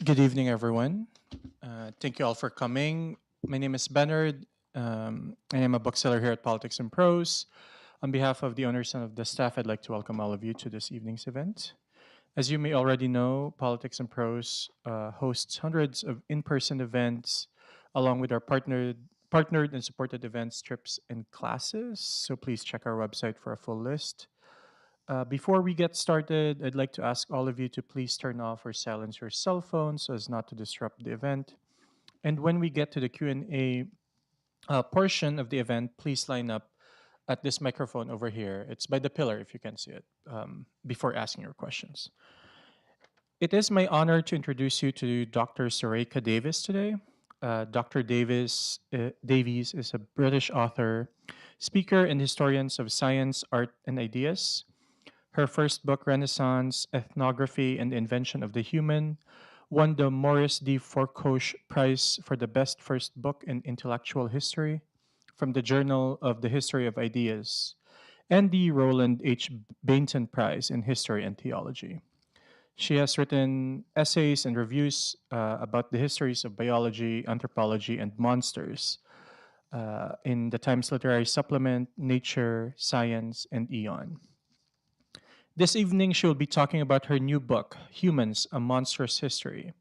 Good evening, everyone. Thank you all for coming. My name is Bernard. I am a bookseller here at Politics and Prose. On behalf of the owners and of the staff, I'd like to welcome all of you to this evening's event. As you may already know, Politics and Prose hosts hundreds of in-person events, along with our partnered and supported events, trips, and classes. So please check our website for a full list. Before we get started, I'd like to ask all of you to please turn off or silence your cell phones so as not to disrupt the event. And when we get to the Q&A portion of the event, please line up at this microphone over here. It's by the pillar, if you can see it, before asking your questions. It is my honor to introduce you to Dr. Surekha Davies today. Dr. Davies is a British author, speaker, and historian of science, art, and ideas. Her first book, Renaissance, Ethnography and the Invention of the Human, won the Maurice D. Fourcoche Prize for the best first book in intellectual history from the Journal of the History of Ideas, and the Roland H. Bainton Prize in History and Theology. She has written essays and reviews about the histories of biology, anthropology, and monsters in the Times Literary Supplement, Nature, Science, and Eon. This evening, she will be talking about her new book, Humans, A Monstrous History.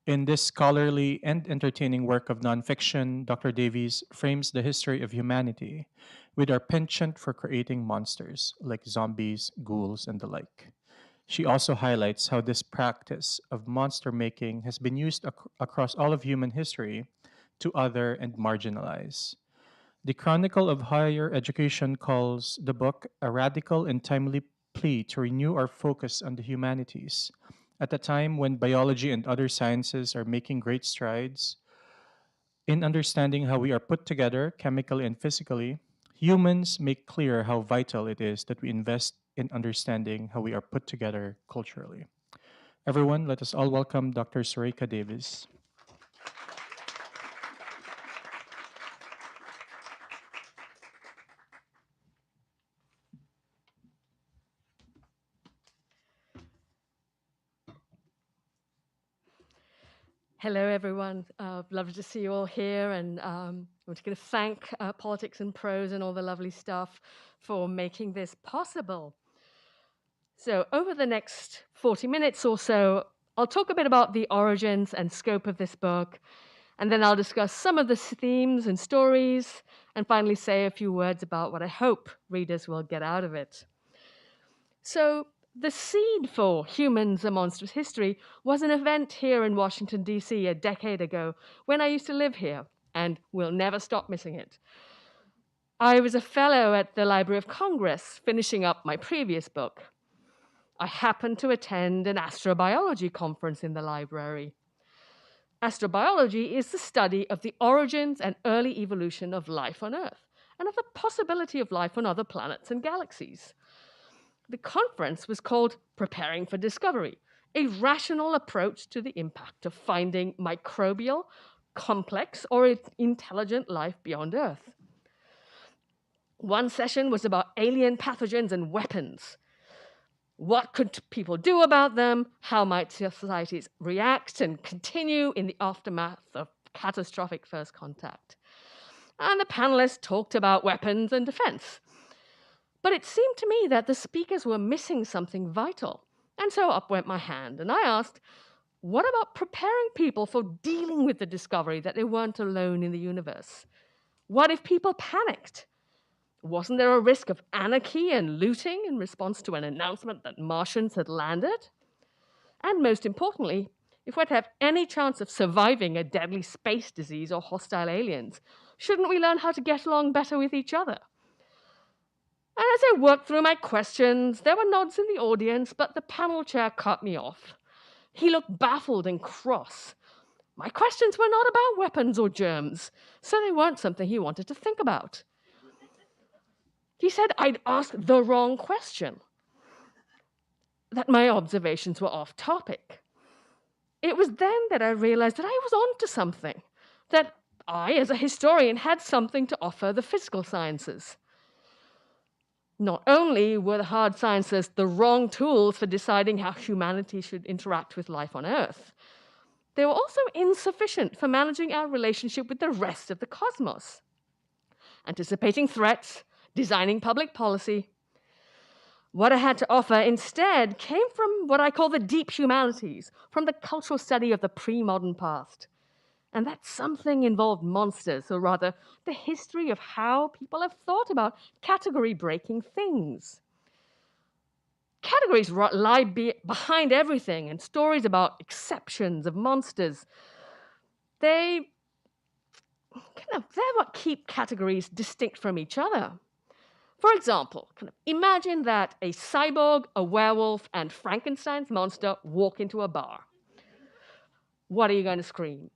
In this scholarly and entertaining work of nonfiction, Dr. Davies frames the history of humanity with our penchant for creating monsters like zombies, ghouls, and the like. She also highlights how this practice of monster making has been used across all of human history to other and marginalize. The Chronicle of Higher Education calls the book a radical and timely plea to renew our focus on the humanities. At a time when biology and other sciences are making great strides in understanding how we are put together chemically and physically, humans make clear how vital it is that we invest in understanding how we are put together culturally. Everyone, let us all welcome Dr. Surekha Davies. Hello, everyone. Lovely to see you all here. And I'm just going to thank Politics and Prose and all the lovely stuff for making this possible. So over the next 40 minutes or so, I'll talk a bit about the origins and scope of this book, and then I'll discuss some of the themes and stories, and finally say a few words about what I hope readers will get out of it. So the seed for Humans, A Monstrous History was an event here in Washington, D.C. a decade ago when I used to live here, and will never stop missing it. I was a fellow at the Library of Congress, finishing up my previous book. I happened to attend an astrobiology conference in the library. Astrobiology is the study of the origins and early evolution of life on Earth, and of the possibility of life on other planets and galaxies. The conference was called Preparing for Discovery, a rational approach to the impact of finding microbial, complex, or intelligent life beyond Earth. One session was about alien pathogens and weapons. What could people do about them? How might societies react and continue in the aftermath of catastrophic first contact? And the panelists talked about weapons and defense. But it seemed to me that the speakers were missing something vital. And so up went my hand, and I asked, what about preparing people for dealing with the discovery that they weren't alone in the universe? What if people panicked? Wasn't there a risk of anarchy and looting in response to an announcement that Martians had landed? And most importantly, if we're to have any chance of surviving a deadly space disease or hostile aliens, shouldn't we learn how to get along better with each other? And as I worked through my questions, there were nods in the audience, but the panel chair cut me off. He looked baffled and cross. My questions were not about weapons or germs, so they weren't something he wanted to think about. He said I'd asked the wrong question, that my observations were off topic. It was then that I realized that I was onto something, that I, as a historian, had something to offer the physical sciences. Not only were the hard sciences the wrong tools for deciding how humanity should interact with life on Earth, They were also insufficient for managing our relationship with the rest of the cosmos, anticipating threats, designing public policy. What I had to offer instead came from what I call the deep humanities, from the cultural study of the pre-modern past. And that something involved monsters, or rather, the history of how people have thought about category-breaking things. Categories lie behind everything, and stories about exceptions of monsters, they're what keep categories distinct from each other. For example, imagine that a cyborg, a werewolf, and Frankenstein's monster walk into a bar. What are you going to scream?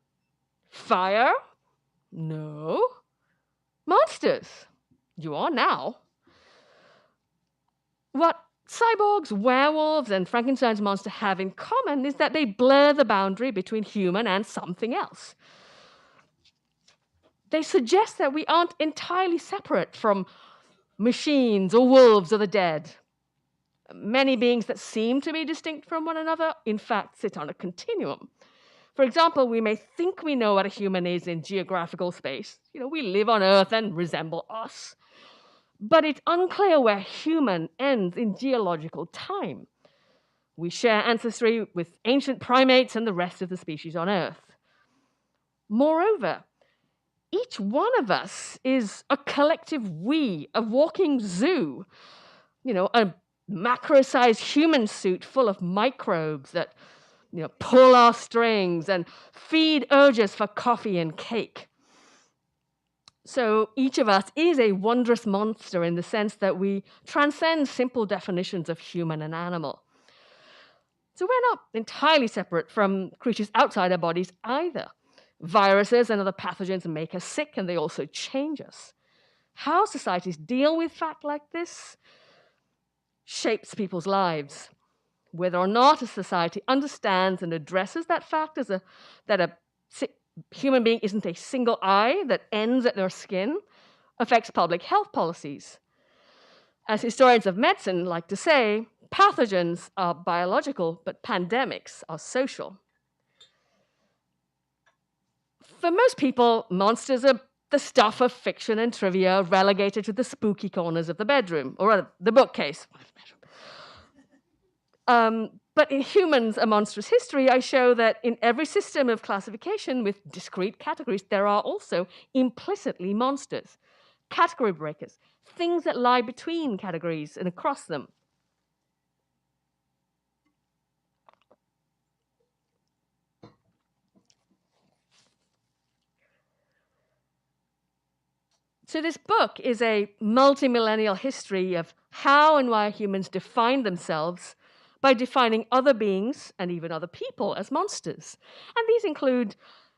Fire? No. Monsters? You are now. What cyborgs, werewolves, and Frankenstein's monster have in common is that they blur the boundary between human and something else. They suggest that we aren't entirely separate from machines or wolves or the dead. Many beings that seem to be distinct from one another, in fact, sit on a continuum. For example, we may think we know what a human is in geographical space. We live on Earth and resemble us. But it's unclear where human ends in geological time. We share ancestry with ancient primates and the rest of the species on Earth. Moreover, each one of us is a collective we, a walking zoo, a macro-sized human suit full of microbes that pull our strings and feed urges for coffee and cake. So each of us is a wondrous monster in the sense that we transcend simple definitions of human and animal. So we're not entirely separate from creatures outside our bodies either. Viruses and other pathogens make us sick, and they also change us. How societies deal with fact like this shapes people's lives. Whether or not a society understands and addresses that fact that a human being isn't a single eye that ends at their skin affects public health policies. As historians of medicine like to say, pathogens are biological, but pandemics are social. For most people, monsters are the stuff of fiction and trivia relegated to the spooky corners of the bedroom, or rather, the bookcase. But in Humans, A Monstrous History, I show that in every system of classification with discrete categories, there are also implicitly monsters, category breakers, things that lie between categories and across them. So this book is a multi-millennial history of how and why humans define themselves by defining other beings and even other people as monsters. And these include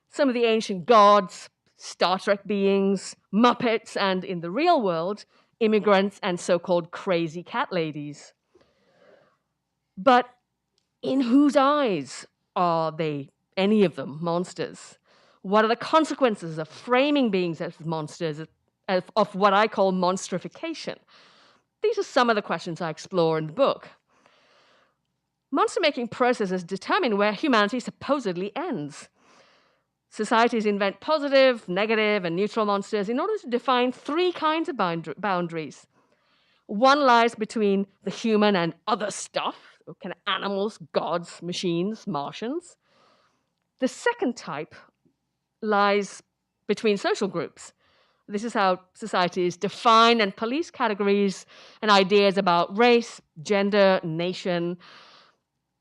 some of the ancient gods, Star Trek beings, Muppets, and in the real world, immigrants and so-called crazy cat ladies. But in whose eyes are they, any of them, monsters? What are the consequences of framing beings as monsters, of what I call monstrification? These are some of the questions I explore in the book. Monster-making processes determine where humanity supposedly ends. Societies invent positive, negative, and neutral monsters in order to define three kinds of boundaries. One lies between the human and other stuff, kind of animals, gods, machines, Martians. The second type lies between social groups. This is how societies define and police categories and ideas about race, gender, nation,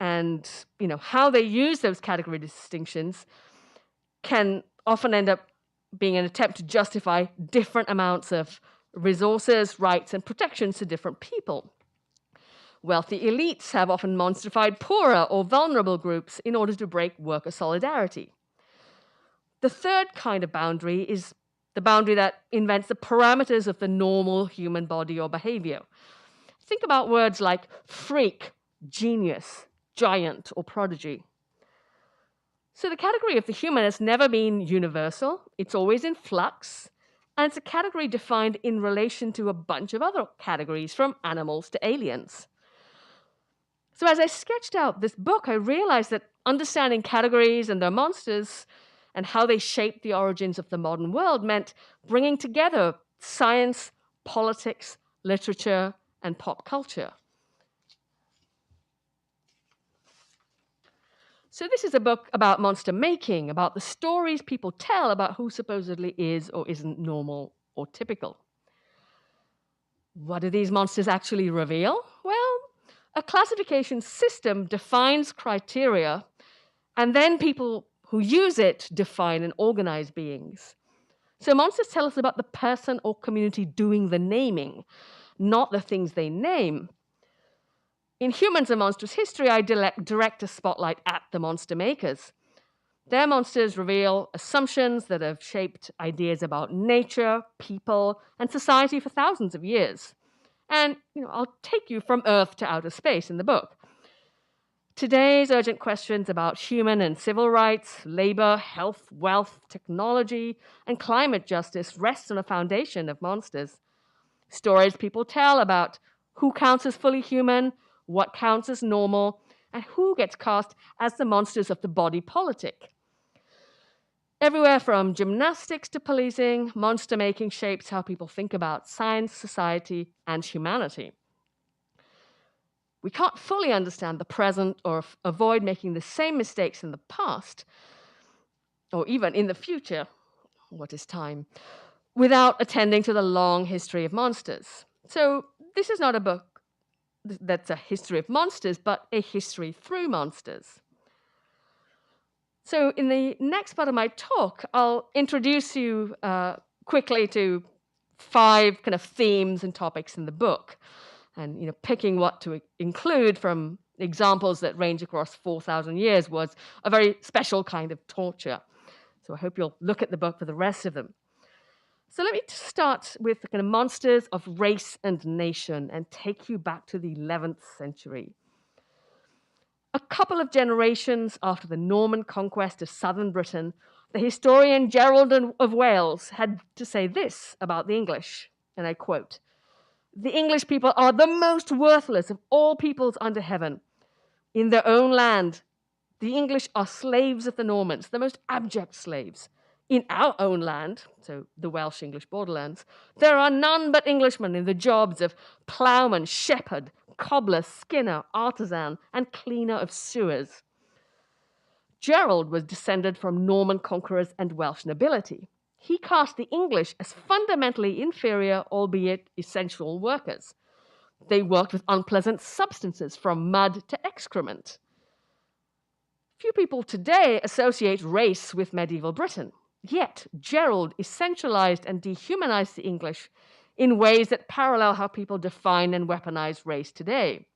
and how they use those category distinctions can often end up being an attempt to justify different amounts of resources, rights, and protections to different people. Wealthy elites have often monstrified poorer or vulnerable groups in order to break worker solidarity. The third kind of boundary is the boundary that invents the parameters of the normal human body or behavior. Think about words like freak, genius, giant, or prodigy. So the category of the human has never been universal. It's always in flux. And it's a category defined in relation to a bunch of other categories, from animals to aliens. So as I sketched out this book, I realized that understanding categories and their monsters and how they shape the origins of the modern world meant bringing together science, politics, literature, and pop culture. So this is a book about monster making, about the stories people tell about who supposedly is or isn't normal or typical. What do these monsters actually reveal? Well, a classification system defines criteria, and then people who use it define and organize beings. So monsters tell us about the person or community doing the naming, not the things they name. In Humans and Monstrous History, I direct a spotlight at the monster makers. Their monsters reveal assumptions that have shaped ideas about nature, people, and society for thousands of years. And I'll take you from Earth to outer space in the book. Today's urgent questions about human and civil rights, labor, health, wealth, technology, and climate justice rest on a foundation of monsters. Stories people tell about who counts as fully human, what counts as normal, and who gets cast as the monsters of the body politic. Everywhere from gymnastics to policing, monster making shapes how people think about science, society, and humanity. We can't fully understand the present or avoid making the same mistakes in the past, or even in the future, what is time, without attending to the long history of monsters. So this is not a book that's a history of monsters, but a history through monsters. So in the next part of my talk, I'll introduce you quickly to 5 kind of themes and topics in the book, and picking what to include from examples that range across 4,000 years was a very special kind of torture. So I hope you'll look at the book for the rest of them. So let me start with the kind of monsters of race and nation and take you back to the 11th century. A couple of generations after the Norman conquest of southern Britain, the historian Gerald of Wales had to say this about the English, and I quote, "The English people are the most worthless of all peoples under heaven. In their own land, the English are slaves of the Normans, the most abject slaves. In our own land," so the Welsh English borderlands, "there are none but Englishmen in the jobs of ploughman, shepherd, cobbler, skinner, artisan, and cleaner of sewers." Gerald was descended from Norman conquerors and Welsh nobility. He cast the English as fundamentally inferior, albeit essential workers. They worked with unpleasant substances, from mud to excrement. Few people today associate race with medieval Britain. Yet, Gerald essentialized and dehumanized the English in ways that parallel how people define and weaponize race today.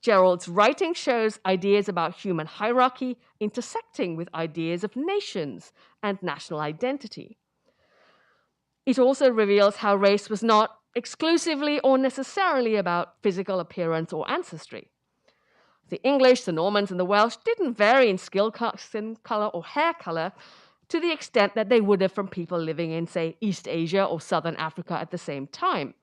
Gerald's writing shows ideas about human hierarchy intersecting with ideas of nations and national identity. It also reveals how race was not exclusively or necessarily about physical appearance or ancestry. The English, the Normans, and the Welsh didn't vary in skin color or hair color to the extent that they would have from people living in, say, East Asia or Southern Africa at the same time.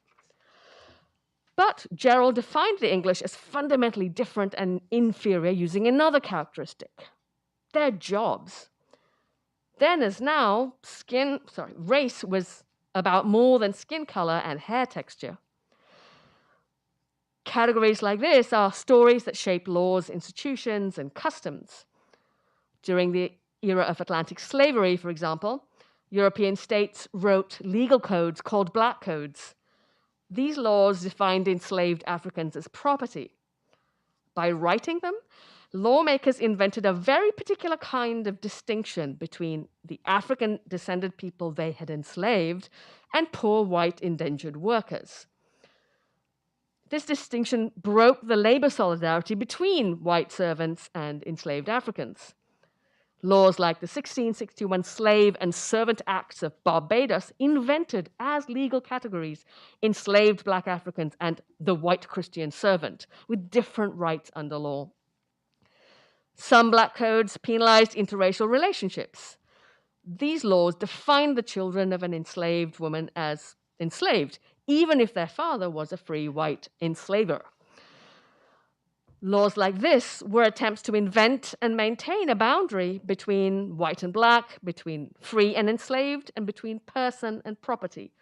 But Gerald defined the English as fundamentally different and inferior using another characteristic: their jobs. Then as now, race was about more than skin color and hair texture. Categories like this are stories that shape laws, institutions, and customs. During the era of Atlantic slavery, for example, European states wrote legal codes called black codes. These laws defined enslaved Africans as property. By writing them, lawmakers invented a very particular kind of distinction between the African-descended people they had enslaved and poor white indentured workers. This distinction broke the labor solidarity between white servants and enslaved Africans. Laws like the 1661 Slave and Servant Acts of Barbados invented as legal categories enslaved Black Africans and the white Christian servant, with different rights under law. Some Black codes penalized interracial relationships. These laws defined the children of an enslaved woman as enslaved, even if their father was a free white enslaver. Laws like this were attempts to invent and maintain a boundary between white and black, between free and enslaved, and between person and property.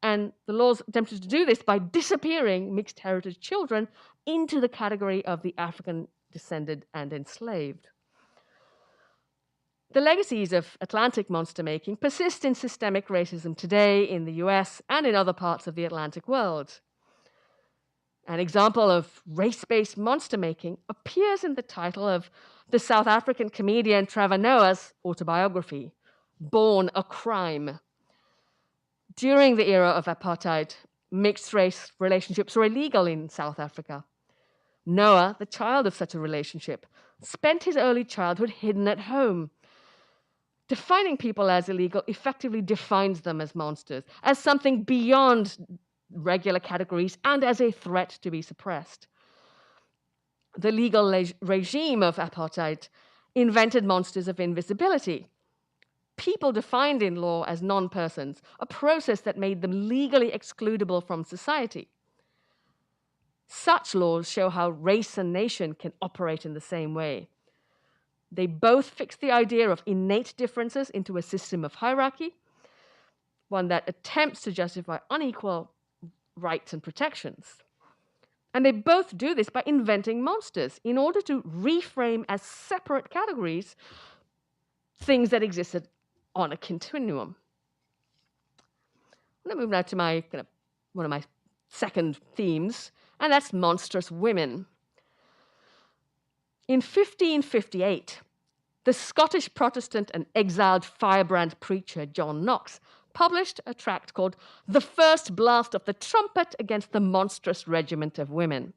And the laws attempted to do this by disappearing mixed heritage children into the category of the African descended and enslaved. The legacies of Atlantic monster making persist in systemic racism today in the US and in other parts of the Atlantic world. An example of race-based monster making appears in the title of the South African comedian Trevor Noah's autobiography, Born a Crime. During the era of apartheid, mixed-race relationships were illegal in South Africa. Noah, the child of such a relationship, spent his early childhood hidden at home. Defining people as illegal effectively defines them as monsters, as something beyond regular categories, and as a threat to be suppressed. The legal regime of apartheid invented monsters of invisibility. People defined in law as non-persons, a process that made them legally excludable from society. Such laws show how race and nation can operate in the same way. They both fix the idea of innate differences into a system of hierarchy, one that attempts to justify unequal rights and protections. And they both do this by inventing monsters in order to reframe as separate categories things that existed on a continuum. I'm going to move now to one of my second themes, and that's monstrous women. In 1558, the Scottish Protestant and exiled firebrand preacher John Knox published a tract called The First Blast of the Trumpet Against the Monstrous Regiment of Women.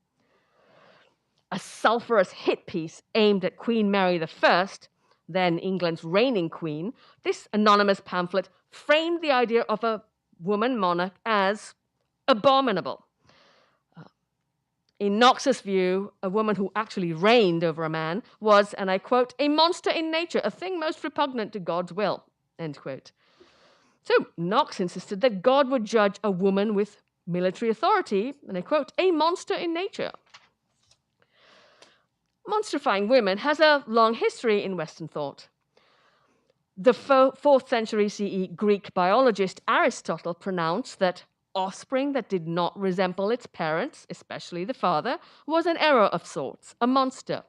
A sulphurous hit piece aimed at Queen Mary I, then England's reigning queen, this anonymous pamphlet framed the idea of a woman monarch as abominable. In Knox's view, a woman who actually reigned over a man was, and I quote, a monster in nature, a thing most repugnant to God's will, end quote. So Knox insisted that God would judge a woman with military authority, and I quote, a monster in nature. Monstrifying women has a long history in Western thought. The 4th century CE Greek biologist Aristotle pronounced that offspring that did not resemble its parents, especially the father, was an error of sorts, a monster.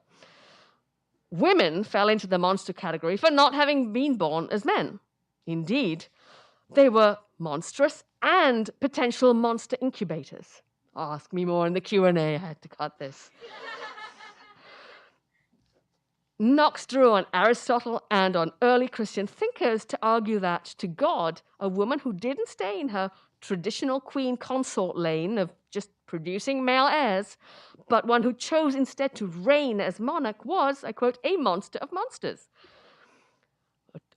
Women fell into the monster category for not having been born as men. Indeed, they were monstrous and potential monster incubators. Ask me more in the Q&A. I had to cut this. Knox drew on Aristotle and on early Christian thinkers to argue that, to God, a woman who didn't stay in her traditional queen consort lane of just producing male heirs, but one who chose instead to reign as monarch was, I quote, a monster of monsters.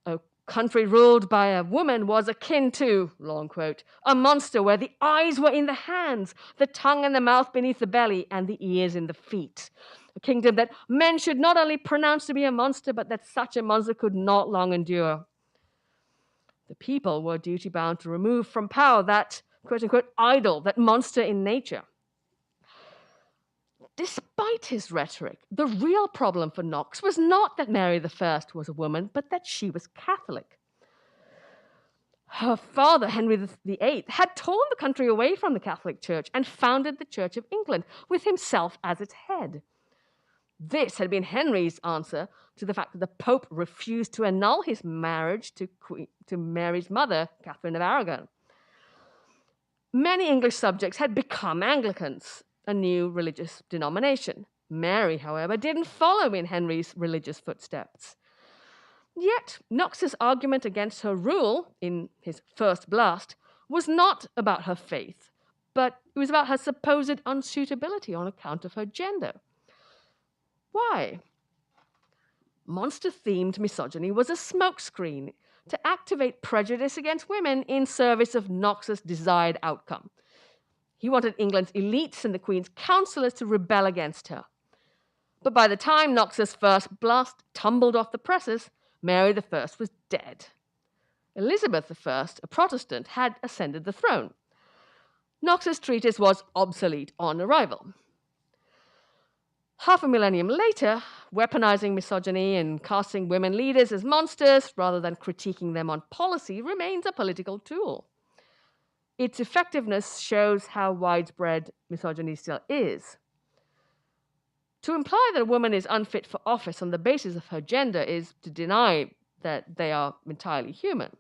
A country ruled by a woman was akin to, long quote, a monster where the eyes were in the hands, the tongue and the mouth beneath the belly, and the ears in the feet. A kingdom that men should not only pronounce to be a monster, but that such a monster could not long endure. The people were duty-bound to remove from power that, quote-unquote, idol, that monster in nature. Despite his rhetoric, the real problem for Knox was not that Mary I was a woman, but that she was Catholic. Her father, Henry VIII, had torn the country away from the Catholic Church and founded the Church of England, with himself as its head. This had been Henry's answer to the fact that the Pope refused to annul his marriage to Mary's mother, Catherine of Aragon. Many English subjects had become Anglicans, a new religious denomination. Mary, however, didn't follow in Henry's religious footsteps. Yet, Knox's argument against her rule in his First Blast was not about her faith, but it was about her supposed unsuitability on account of her gender. Why? Monster-themed misogyny was a smokescreen to activate prejudice against women in service of Knox's desired outcome. He wanted England's elites and the Queen's councillors to rebel against her. But by the time Knox's First Blast tumbled off the presses, Mary I was dead. Elizabeth I, a Protestant, had ascended the throne. Knox's treatise was obsolete on arrival. Half a millennium later, weaponizing misogyny and casting women leaders as monsters rather than critiquing them on policy remains a political tool. Its effectiveness shows how widespread misogyny still is. To imply that a woman is unfit for office on the basis of her gender is to deny that they are entirely human.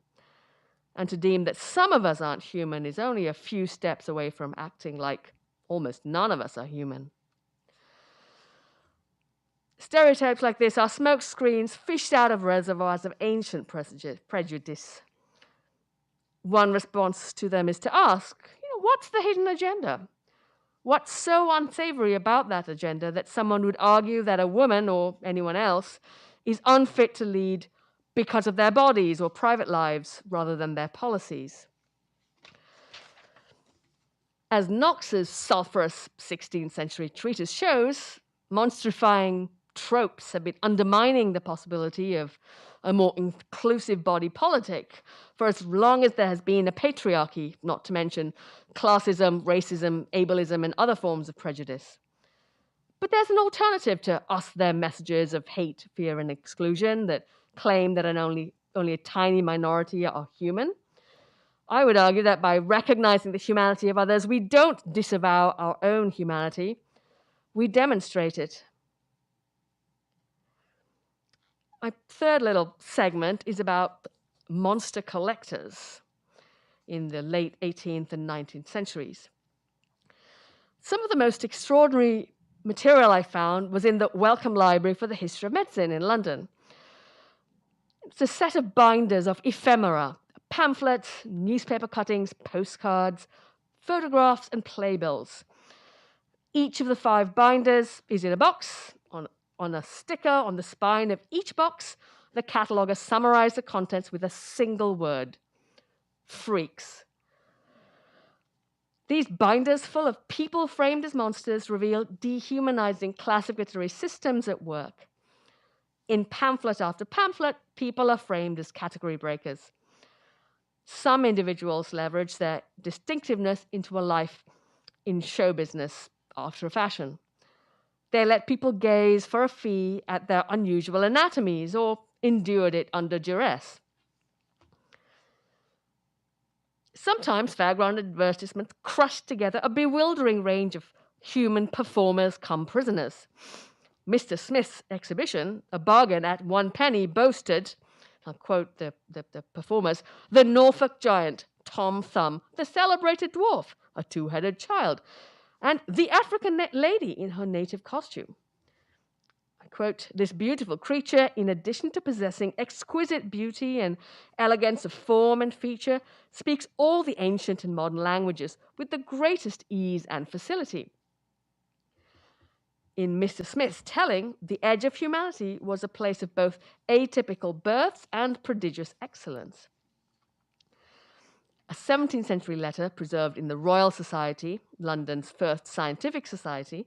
And to deem that some of us aren't human is only a few steps away from acting like almost none of us are human. Stereotypes like this are smoke screens fished out of reservoirs of ancient prejudice. One response to them is to ask, what's the hidden agenda? What's so unsavory about that agenda that someone would argue that a woman or anyone else is unfit to lead because of their bodies or private lives rather than their policies? As Knox's sulphurous 16th century treatise shows, monstrifying tropes have been undermining the possibility of a more inclusive body politic for as long as there has been a patriarchy, not to mention classism, racism, ableism, and other forms of prejudice. But there's an alternative to their messages of hate, fear, and exclusion that claim that only a tiny minority are human. I would argue that by recognizing the humanity of others, we don't disavow our own humanity, we demonstrate it. My third little segment is about monster collectors in the late 18th and 19th centuries. Some of the most extraordinary material I found was in the Wellcome Library for the History of Medicine in London. It's a set of binders of ephemera, pamphlets, newspaper cuttings, postcards, photographs, and playbills. Each of the 5 binders is in a box. On a sticker on the spine of each box, the cataloger summarized the contents with a single word: freaks. These binders, full of people framed as monsters, reveal dehumanizing classificatory systems at work. In pamphlet after pamphlet, people are framed as category breakers. Some individuals leverage their distinctiveness into a life in show business after a fashion. They let people gaze for a fee at their unusual anatomies or endured it under duress. Sometimes fairground advertisements crush together a bewildering range of human performers come prisoners. Mr. Smith's exhibition, a bargain at 1 penny, boasted, I'll quote the performers, the Norfolk giant, Tom Thumb, the celebrated dwarf, a 2-headed child, and the African lady in her native costume. I quote, this beautiful creature, in addition to possessing exquisite beauty and elegance of form and feature, speaks all the ancient and modern languages with the greatest ease and facility. In Mr. Smith's telling, the edge of humanity was a place of both atypical births and prodigious excellence. A 17th century letter preserved in the Royal Society, London's first scientific society,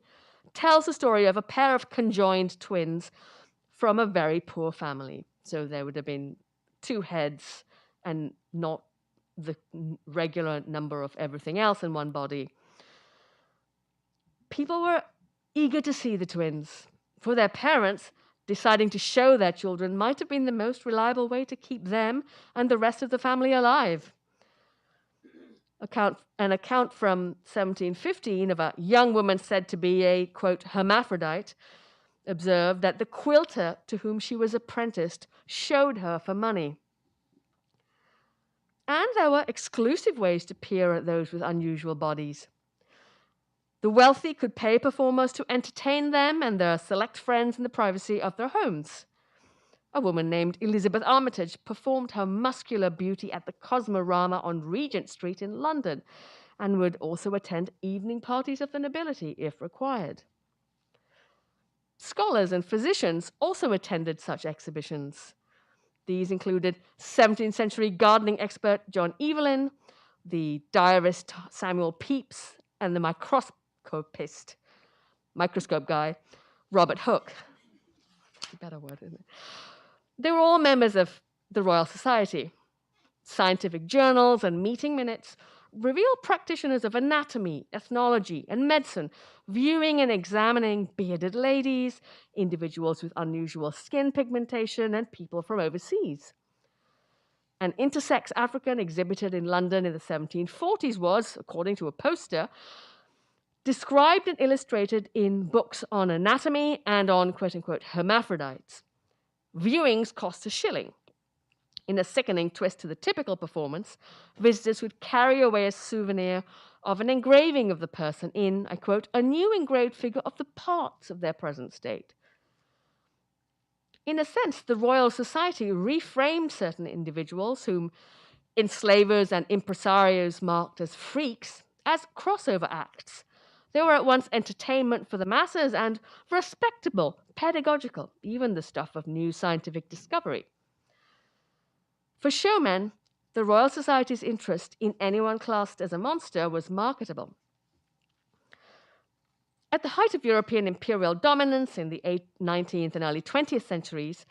tells the story of a pair of conjoined twins from a very poor family. So there would have been 2 heads and not the regular number of everything else in one body. People were eager to see the twins. For their parents, deciding to show their children might have been the most reliable way to keep them and the rest of the family alive. An account from 1715 of a young woman said to be a, quote, hermaphrodite, observed that the quilter to whom she was apprenticed showed her for money. And there were exclusive ways to peer at those with unusual bodies. The wealthy could pay performers to entertain them and their select friends in the privacy of their homes. A woman named Elizabeth Armitage performed her muscular beauty at the Cosmorama on Regent Street in London and would also attend evening parties of the nobility if required. Scholars and physicians also attended such exhibitions. These included 17th century gardening expert John Evelyn, the diarist Samuel Pepys, and the microscope guy, Robert Hooke. A better word, isn't it? They were all members of the Royal Society. Scientific journals and meeting minutes reveal practitioners of anatomy, ethnology, and medicine viewing and examining bearded ladies, individuals with unusual skin pigmentation, and people from overseas. An intersex African exhibited in London in the 1740s was, according to a poster, described and illustrated in books on anatomy and on quote-unquote hermaphrodites. Viewings cost a shilling. In a sickening twist to the typical performance, visitors would carry away a souvenir of an engraving of the person in, I quote, a new engraved figure of the parts of their present state. In a sense, the Royal Society reframed certain individuals whom enslavers and impresarios marked as freaks as crossover acts. They were at once entertainment for the masses and respectable, pedagogical, even the stuff of new scientific discovery. For showmen, the Royal Society's interest in anyone classed as a monster was marketable. At the height of European imperial dominance in the 19th and early 20th centuries,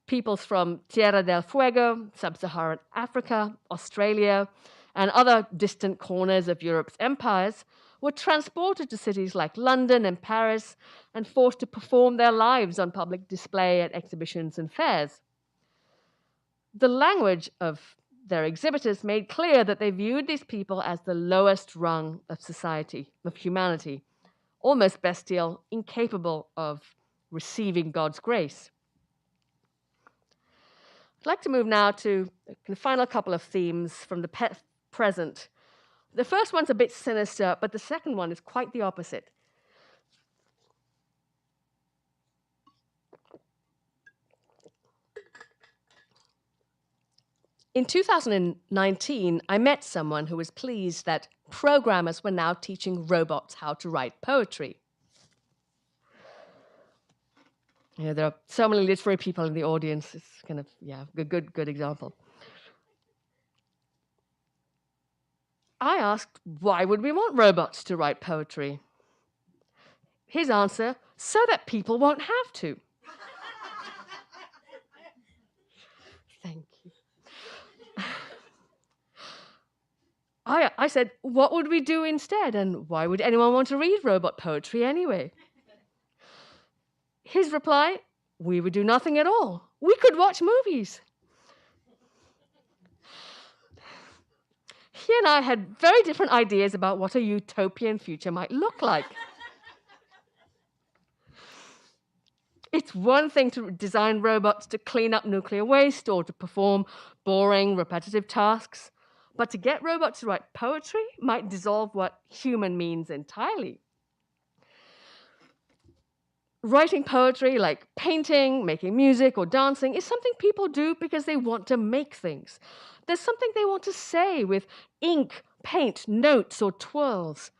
peoples from Tierra del Fuego, sub-Saharan Africa, Australia, and other distant corners of Europe's empires were transported to cities like London and Paris and forced to perform their lives on public display at exhibitions and fairs. The language of their exhibitors made clear that they viewed these people as the lowest rung of society, of humanity, almost bestial, incapable of receiving God's grace. I'd like to move now to the final couple of themes from the present. The first one's a bit sinister, but the second one is quite the opposite. In 2019, I met someone who was pleased that programmers were now teaching robots how to write poetry. You know, there are so many literary people in the audience. It's kind of, yeah, a good example. I asked, why would we want robots to write poetry? His answer, so that people won't have to. Thank you. I said, what would we do instead? And why would anyone want to read robot poetry anyway? His reply, we would do nothing at all. We could watch movies. He and I had very different ideas about what a utopian future might look like. It's one thing to design robots to clean up nuclear waste or to perform boring, repetitive tasks, but to get robots to write poetry might dissolve what human means entirely. Writing poetry, like painting, making music, or dancing, is something people do because they want to make things. There's something they want to say with ink, paint, notes, or twirls.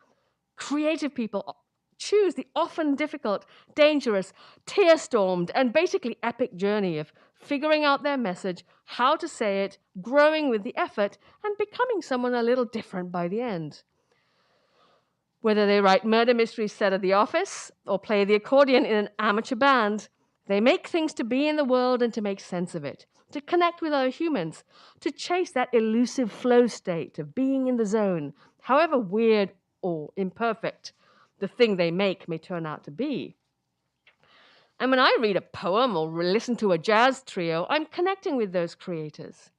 Creative people choose the often difficult, dangerous, tear-stormed, and basically epic journey of figuring out their message, how to say it, growing with the effort, and becoming someone a little different by the end. Whether they write murder mysteries set at the office or play the accordion in an amateur band, they make things to be in the world and to make sense of it, to connect with other humans, to chase that elusive flow state of being in the zone, however weird or imperfect the thing they make may turn out to be. And when I read a poem or listen to a jazz trio, I'm connecting with those creators.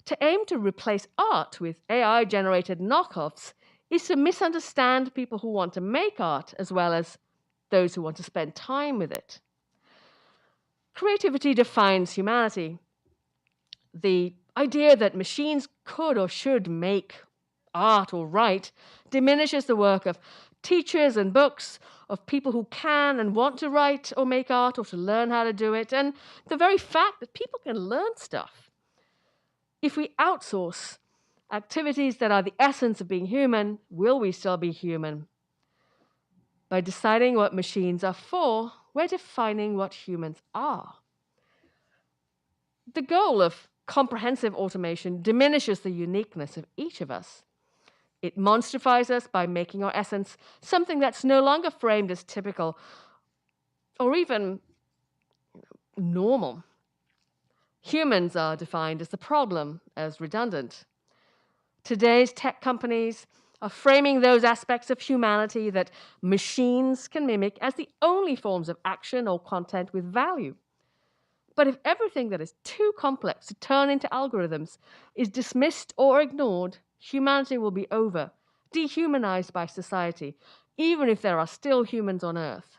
To aim to replace art with AI-generated knockoffs is to misunderstand people who want to make art as well as those who want to spend time with it. Creativity defines humanity. The idea that machines could or should make art or write diminishes the work of teachers and books, of people who can and want to write or make art or to learn how to do it, and the very fact that people can learn stuff. If we outsource activities that are the essence of being human, will we still be human? By deciding what machines are for, we're defining what humans are. The goal of comprehensive automation diminishes the uniqueness of each of us. It monstrifies us by making our essence something that's no longer framed as typical or even normal. Humans are defined as the problem, as redundant. Today's tech companies are framing those aspects of humanity that machines can mimic as the only forms of action or content with value. But if everything that is too complex to turn into algorithms is dismissed or ignored, humanity will be over, dehumanized by society, even if there are still humans on Earth.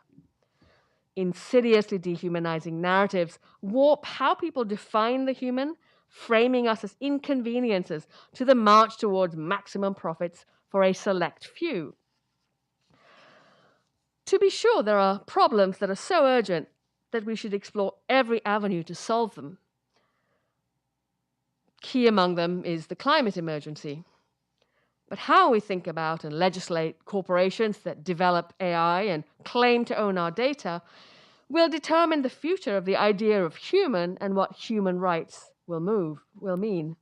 Insidiously dehumanizing narratives warp how people define the human, framing us as inconveniences to the march towards maximum profits for a select few. To be sure, there are problems that are so urgent that we should explore every avenue to solve them. Key among them is the climate emergency. But how we think about and legislate corporations that develop AI and claim to own our data will determine the future of the idea of human and what human rights will mean.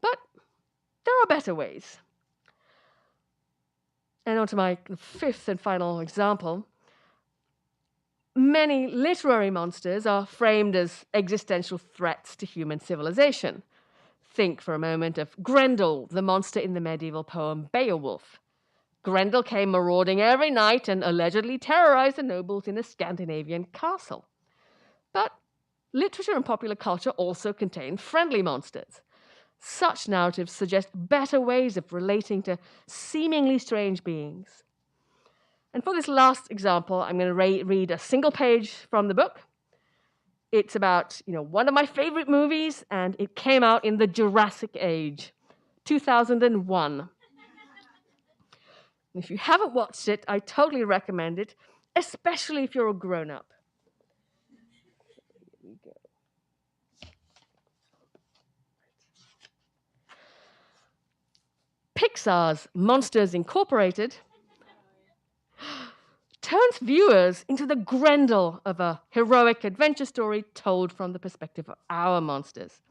But there are better ways. And on to my fifth and final example. Many literary monsters are framed as existential threats to human civilization. Think for a moment of Grendel, the monster in the medieval poem Beowulf. Grendel came marauding every night and allegedly terrorized the nobles in a Scandinavian castle. But literature and popular culture also contain friendly monsters. Such narratives suggest better ways of relating to seemingly strange beings. And for this last example, I'm going to read a single page from the book. It's about one of my favorite movies, and it came out in the Jurassic Age, 2001. If you haven't watched it, I totally recommend it, especially if you're a grown-up. Pixar's Monsters Incorporated turns viewers into the Grendel of a heroic adventure story told from the perspective of our monsters.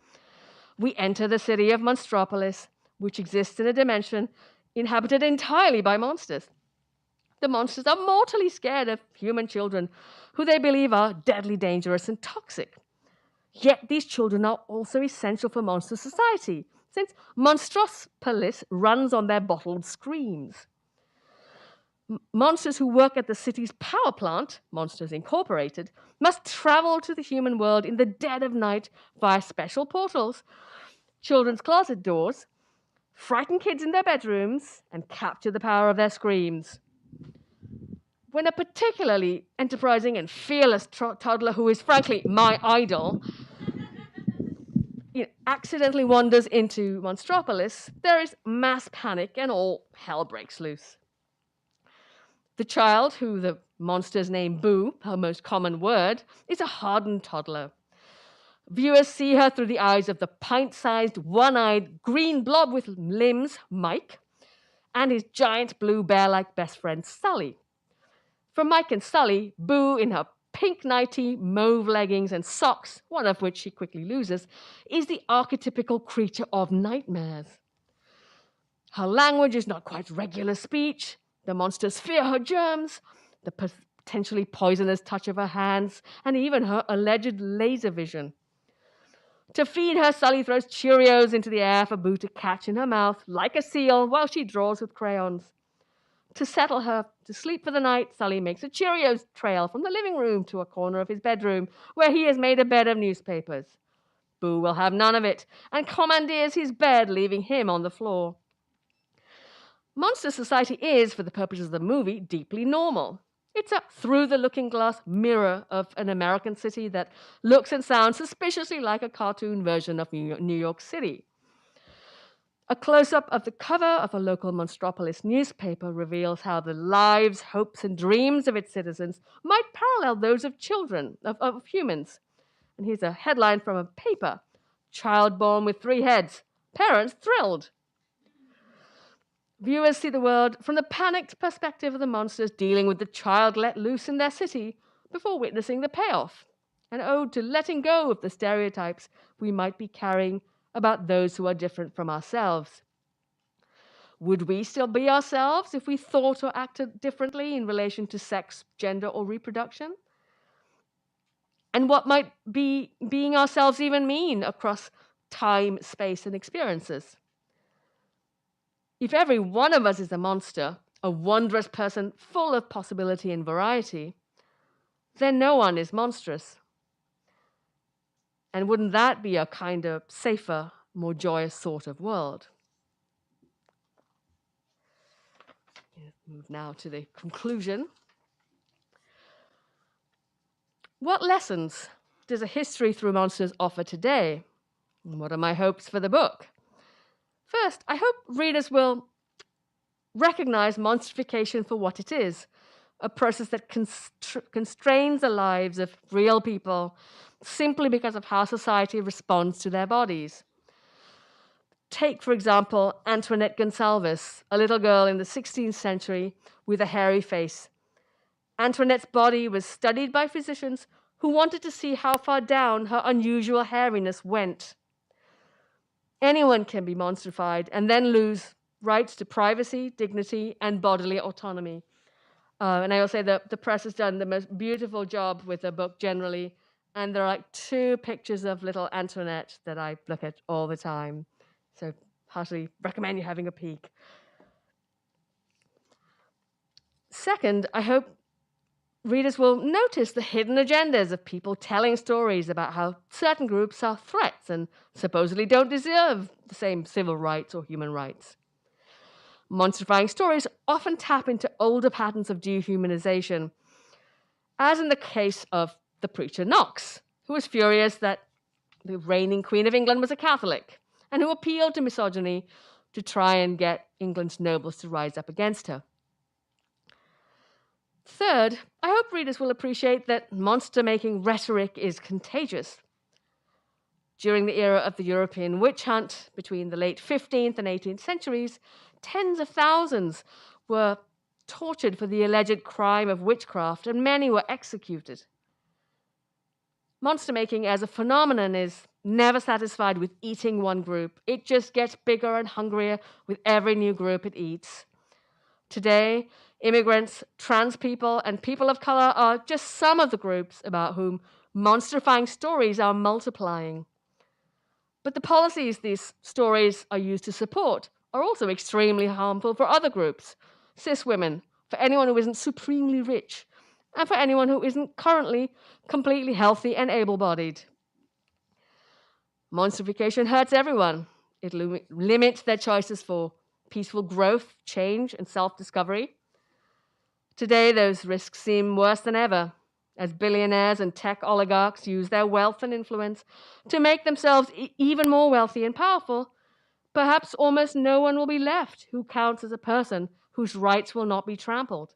We enter the city of Monstropolis, which exists in a dimension inhabited entirely by monsters. The monsters are mortally scared of human children, who they believe are deadly dangerous and toxic. Yet these children are also essential for monster society, since Monstropolis runs on their bottled screams. Monsters who work at the city's power plant, Monsters Incorporated, must travel to the human world in the dead of night via special portals, children's closet doors, frighten kids in their bedrooms, and capture the power of their screams. When a particularly enterprising and fearless toddler, who is frankly my idol, accidentally wanders into Monstropolis, there is mass panic and all hell breaks loose. The child, who the monsters name Boo, her most common word, is a hardened toddler. Viewers see her through the eyes of the pint-sized, one-eyed, green blob with limbs, Mike, and his giant blue bear-like best friend, Sully. For Mike and Sully, Boo, in her pink nightie, mauve leggings, and socks, one of which she quickly loses, is the archetypical creature of nightmares. Her language is not quite regular speech. The monsters fear her germs, the potentially poisonous touch of her hands, and even her alleged laser vision. To feed her, Sully throws Cheerios into the air for Boo to catch in her mouth, like a seal, while she draws with crayons. To settle her to sleep for the night, Sully makes a Cheerios trail from the living room to a corner of his bedroom, where he has made a bed of newspapers. Boo will have none of it, and commandeers his bed, leaving him on the floor. Monster Society is, for the purposes of the movie, deeply normal. It's a through-the-looking-glass mirror of an American city that looks and sounds suspiciously like a cartoon version of New York City. A close-up of the cover of a local Monstropolis newspaper reveals how the lives, hopes, and dreams of its citizens might parallel those of children, of humans. And here's a headline from a paper: "Child born with 3 heads. Parents thrilled." Viewers see the world from the panicked perspective of the monsters dealing with the child let loose in their city before witnessing the payoff, an ode to letting go of the stereotypes we might be carrying about those who are different from ourselves. Would we still be ourselves if we thought or acted differently in relation to sex, gender, or reproduction? And what might being ourselves even mean across time, space, and experiences? If every one of us is a monster, a wondrous person full of possibility and variety, then no one is monstrous. And wouldn't that be a kinder, safer, more joyous sort of world? Move now to the conclusion. What lessons does a history through monsters offer today? And what are my hopes for the book? First, I hope readers will recognize monstrification for what it is, a process that constrains the lives of real people simply because of how society responds to their bodies. Take, for example, Antoinette Gonsalves, a little girl in the 16th century with a hairy face. Antoinette's body was studied by physicians who wanted to see how far down her unusual hairiness went. Anyone can be monstrified and then lose rights to privacy, dignity, and bodily autonomy. And I will say that the press has done the most beautiful job with the book generally, and there are like 2 pictures of little Antoinette that I look at all the time. So heartily recommend you having a peek. Second, I hope readers will notice the hidden agendas of people telling stories about how certain groups are threats and supposedly don't deserve the same civil rights or human rights. Monstrifying stories often tap into older patterns of dehumanization, as in the case of the preacher Knox, who was furious that the reigning Queen of England was a Catholic, and who appealed to misogyny to try and get England's nobles to rise up against her. Third, I hope readers will appreciate that monster-making rhetoric is contagious. During the era of the European witch hunt between the late 15th and 18th centuries, tens of thousands were tortured for the alleged crime of witchcraft, and many were executed. Monster-making as a phenomenon is never satisfied with eating one group. It just gets bigger and hungrier with every new group it eats. Today, immigrants, trans people, and people of color are just some of the groups about whom monstrifying stories are multiplying. But the policies these stories are used to support are also extremely harmful for other groups: cis women, for anyone who isn't supremely rich, and for anyone who isn't currently completely healthy and able-bodied. Monstrification hurts everyone. It limits their choices for peaceful growth, change, and self-discovery. Today, those risks seem worse than ever, as billionaires and tech oligarchs use their wealth and influence to make themselves even more wealthy and powerful. Perhaps almost no one will be left who counts as a person whose rights will not be trampled.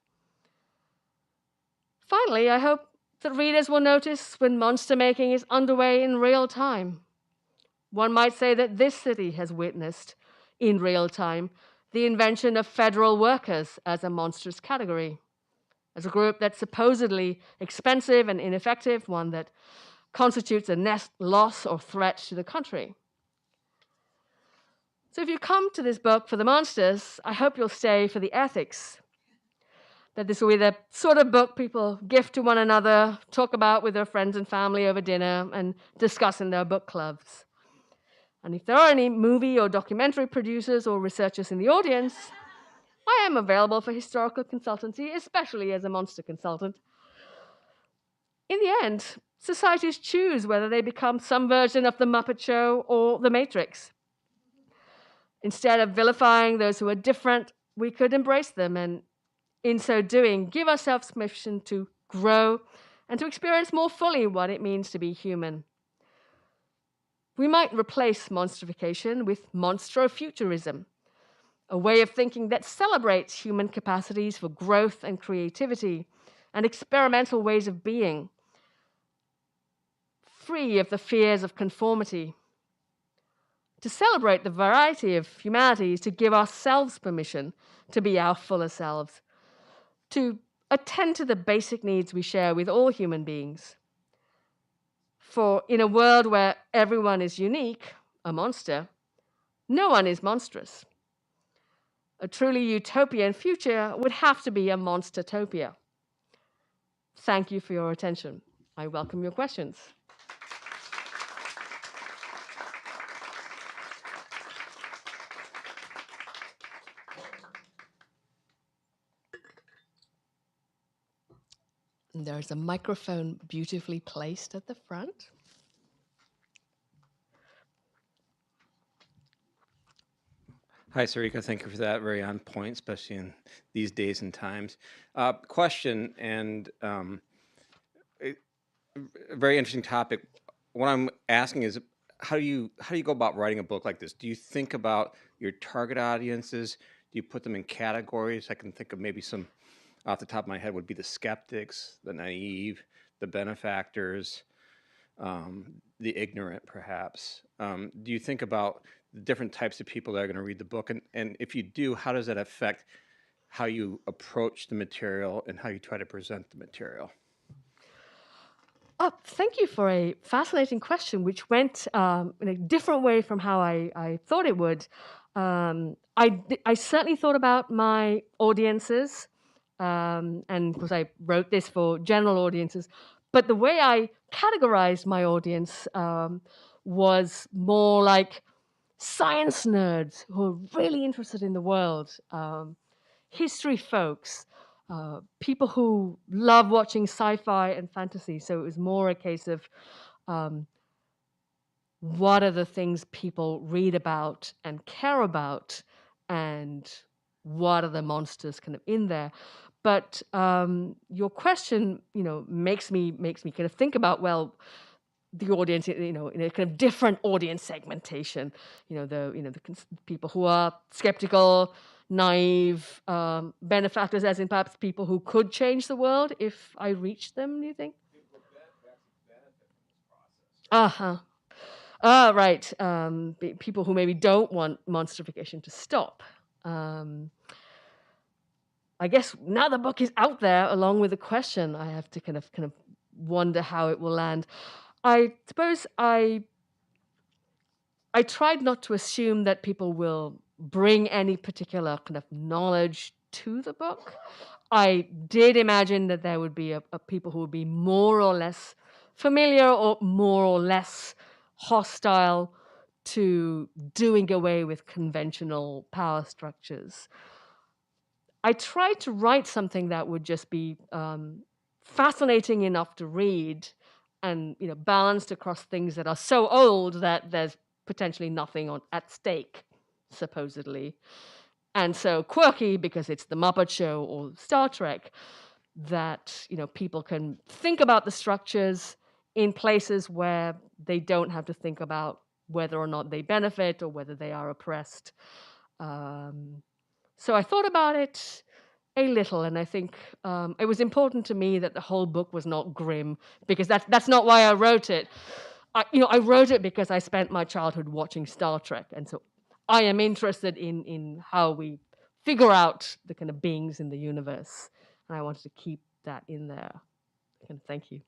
Finally, I hope that readers will notice when monster making is underway in real time. One might say that this city has witnessed, in real time, the invention of federal workers as a monstrous category, as a group that's supposedly expensive and ineffective, one that constitutes a net loss or threat to the country. So if you come to this book for the monsters, I hope you'll stay for the ethics. That this will be the sort of book people gift to one another, talk about with their friends and family over dinner, and discuss in their book clubs. And if there are any movie or documentary producers or researchers in the audience, I am available for historical consultancy, especially as a monster consultant. In the end, societies choose whether they become some version of the Muppet Show or the Matrix. Instead of vilifying those who are different, we could embrace them, and in so doing, give ourselves permission to grow and to experience more fully what it means to be human. We might replace monstrification with monstrofuturism, a way of thinking that celebrates human capacities for growth and creativity and experimental ways of being, free of the fears of conformity. To celebrate the variety of humanity is to give ourselves permission to be our fuller selves, to attend to the basic needs we share with all human beings. For in a world where everyone is unique, a monster, no one is monstrous. A truly utopian future would have to be a monstertopia. Thank you for your attention. I welcome your questions. And there's a microphone beautifully placed at the front. Hi, Surekha. Thank you for that. Very on point, especially in these days and times. Question and a very interesting topic. What I'm asking is, how do you go about writing a book like this? Do you think about your target audiences? Do you put them in categories? I can think of maybe some off the top of my head would be the skeptics, the naive, the benefactors, the ignorant, perhaps. Do you think about the different types of people that are going to read the book? And if you do, how does that affect how you approach the material and how you try to present the material? Thank you for a fascinating question, which went in a different way from how I thought it would. I certainly thought about my audiences, and because I wrote this for general audiences, but the way I categorized my audience was more like science nerds who are really interested in the world, history folks, people who love watching sci-fi and fantasy. So it was more a case of um, what are the things people read about and care about, and what are the monsters kind of in there. But your question, makes me kind of think about, well, the audience, in a kind of different audience segmentation. The people who are skeptical, naive, benefactors, as in perhaps people who could change the world if I reached them. Do you think? Uh huh. Right. People who maybe don't want monsterification to stop. Um, I guess now the book is out there, along with the question, I have to kind of wonder how it will land. I suppose I tried not to assume that people will bring any particular kind of knowledge to the book. I did imagine that there would be a people who would be more or less familiar or more or less hostile to doing away with conventional power structures. I tried to write something that would just be fascinating enough to read, and balanced across things that are so old that there's potentially nothing at stake, supposedly, and so quirky because it's the Muppet Show or Star Trek, that people can think about the structures in places where they don't have to think about whether or not they benefit or whether they are oppressed. So I thought about it a little, and I think it was important to me that the whole book was not grim, because that's not why I wrote it. I wrote it because I spent my childhood watching Star Trek, and so I am interested in how we figure out the kind of beings in the universe, and I wanted to keep that in there. And thank you.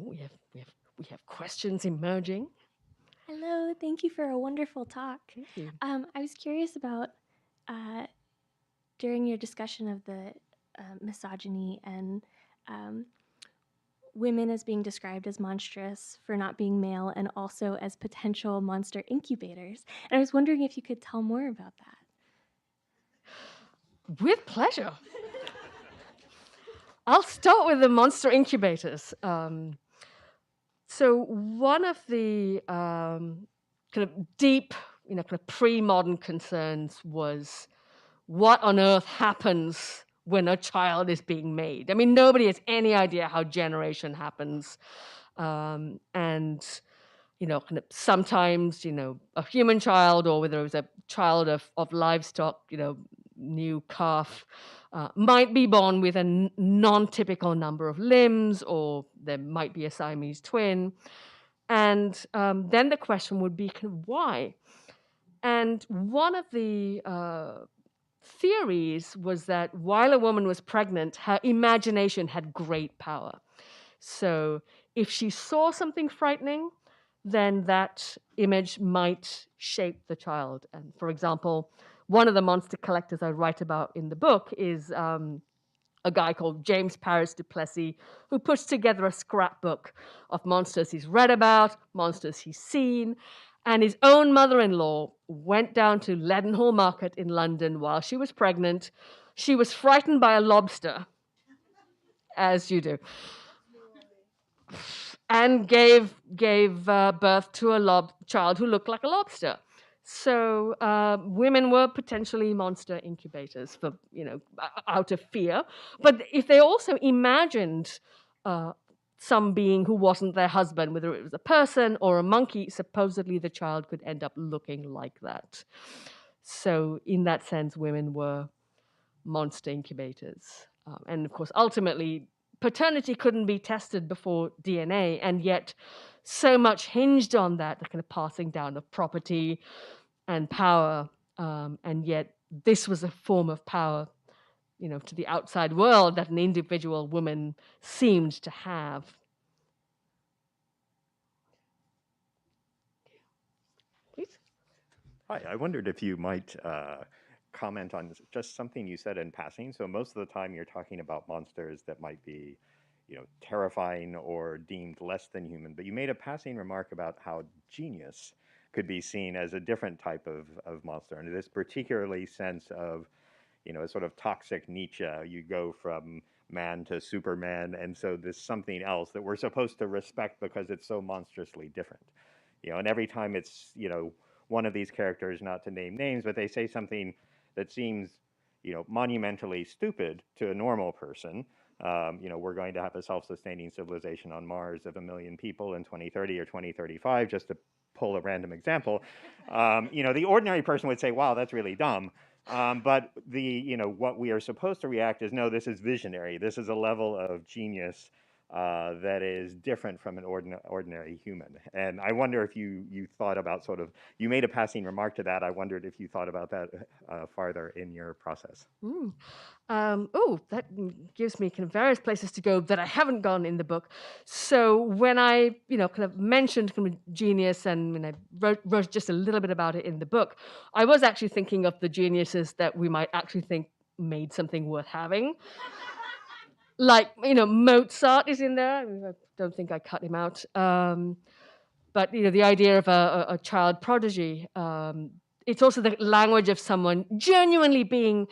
Ooh, we have questions emerging. Hello, thank you for a wonderful talk. Thank you. I was curious about during your discussion of the misogyny and um, women as being described as monstrous for not being male and also as potential monster incubators. And I was wondering if you could tell more about that. With pleasure. I'll start with the monster incubators. So one of the kind of deep, kind of pre-modern concerns was what on earth happens when a child is being made. I mean, nobody has any idea how generation happens, and kind of sometimes, a human child, or whether it was a child of livestock, new calf, might be born with a non-typical number of limbs, or there might be a Siamese twin. And then the question would be, kind of, why? And one of the theories was that while a woman was pregnant, her imagination had great power. So if she saw something frightening, then that image might shape the child. And for example, one of the monster collectors I write about in the book is a guy called James Paris Duplessis, who puts together a scrapbook of monsters he's read about, monsters he's seen, and his own mother-in-law went down to Leadenhall Market in London while she was pregnant. She was frightened by a lobster, as you do, and gave birth to a child who looked like a lobster. So women were potentially monster incubators for, out of fear. But if they also imagined some being who wasn't their husband, whether it was a person or a monkey, supposedly the child could end up looking like that. So in that sense, women were monster incubators. And of course, ultimately, paternity couldn't be tested before DNA, and yet so much hinged on that, the kind of passing down of property and power. And yet this was a form of power, to the outside world that an individual woman seemed to have. Please? Hi, I wondered if you might comment on just something you said in passing. So most of the time you're talking about monsters that might be, terrifying or deemed less than human, but you made a passing remark about how genius could be seen as a different type of monster. And this particularly sense of, a sort of toxic Nietzsche, you go from man to Superman, and so this something else that we're supposed to respect because it's so monstrously different. And every time it's, one of these characters, not to name names, but they say something that seems, monumentally stupid to a normal person. We're going to have a self-sustaining civilization on Mars of 1 million people in 2030 or 2035, just to pull a random example. The ordinary person would say, wow, that's really dumb. But what we are supposed to react is, no, this is visionary. This is a level of genius that is different from an ordinary human. And I wonder if you thought about you made a passing remark to that. I wondered if you thought about that farther in your process. That gives me kind of various places to go that I haven't gone in the book. So when I, kind of mentioned kind of genius, and when I wrote just a little bit about it in the book, I was actually thinking of the geniuses that we might actually think made something worth having. Like, Mozart is in there. I don't think I cut him out. But, the idea of a child prodigy, it's also the language of someone genuinely being,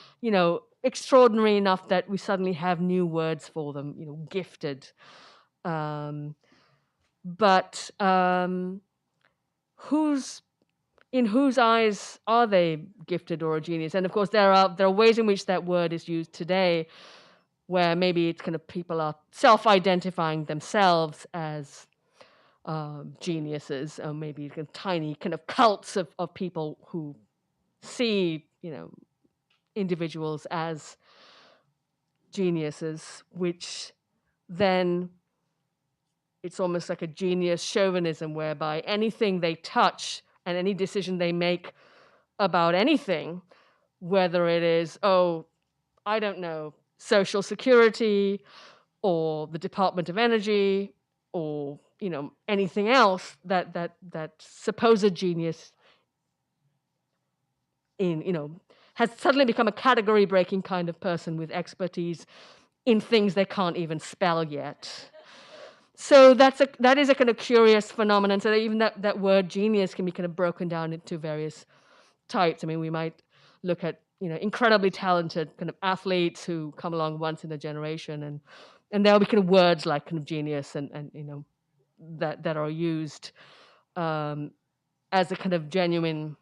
extraordinary enough that we suddenly have new words for them, gifted. But in whose eyes are they gifted or a genius? And of course, there are ways in which that word is used today, where maybe it's kind of people are self-identifying themselves as geniuses, or maybe kind of tiny kind of cults of people who see, individuals as geniuses, which then it's almost like a genius chauvinism, whereby anything they touch and any decision they make about anything, whether it is, I don't know, Social Security or the Department of Energy or, anything else that supposed genius in, has suddenly become a category-breaking kind of person with expertise in things they can't even spell yet. So that is a kind of curious phenomenon. So that even that word genius can be kind of broken down into various types. I mean, we might look at, incredibly talented kind of athletes who come along once in a generation, and there'll be kind of words like kind of genius and that are used as a kind of genuine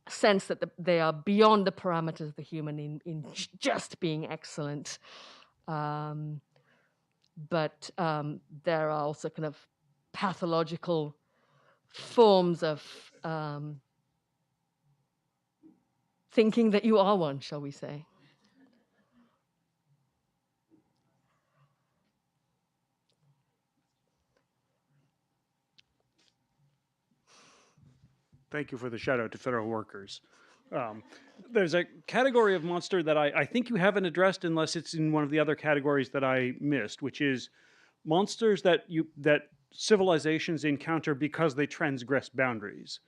sense that they are beyond the parameters of the human in just being excellent. But there are also kind of pathological forms of thinking that you are one, shall we say. Thank you for the shout out to federal workers. There's a category of monster that I think you haven't addressed, unless it's in one of the other categories that I missed, which is monsters that civilizations encounter because they transgress boundaries.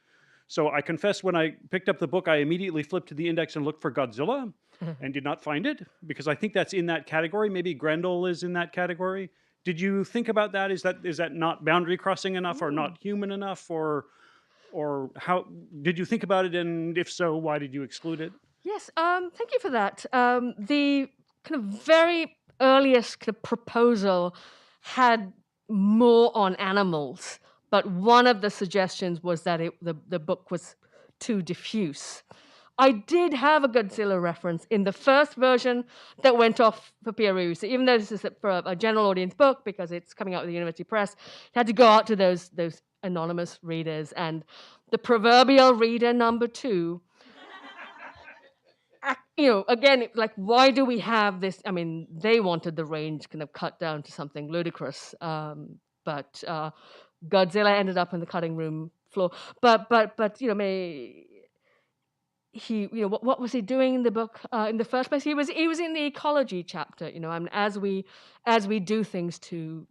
So I confess, when I picked up the book, I immediately flipped to the index and looked for Godzilla and did not find it, because I think that's in that category. Maybe Grendel is in that category. Did you think about that? Is that not boundary crossing enough, or not human enough, or how did you think about it? And if so, why did you exclude it? Yes, thank you for that. The kind of very earliest kind of proposal had more on animals, but one of the suggestions was that the book was too diffuse. I did have a Godzilla reference in the first version that went off for peer review. So even though this is for a general audience book, because it's coming out with the University Press, it had to go out to those anonymous readers. And the proverbial reader number 2, again, like, why do we have this? I mean, they wanted the range kind of cut down to something ludicrous, but Godzilla ended up on the cutting room floor. But what was he doing in the book in the first place? He was in the ecology chapter. I mean, as we do things to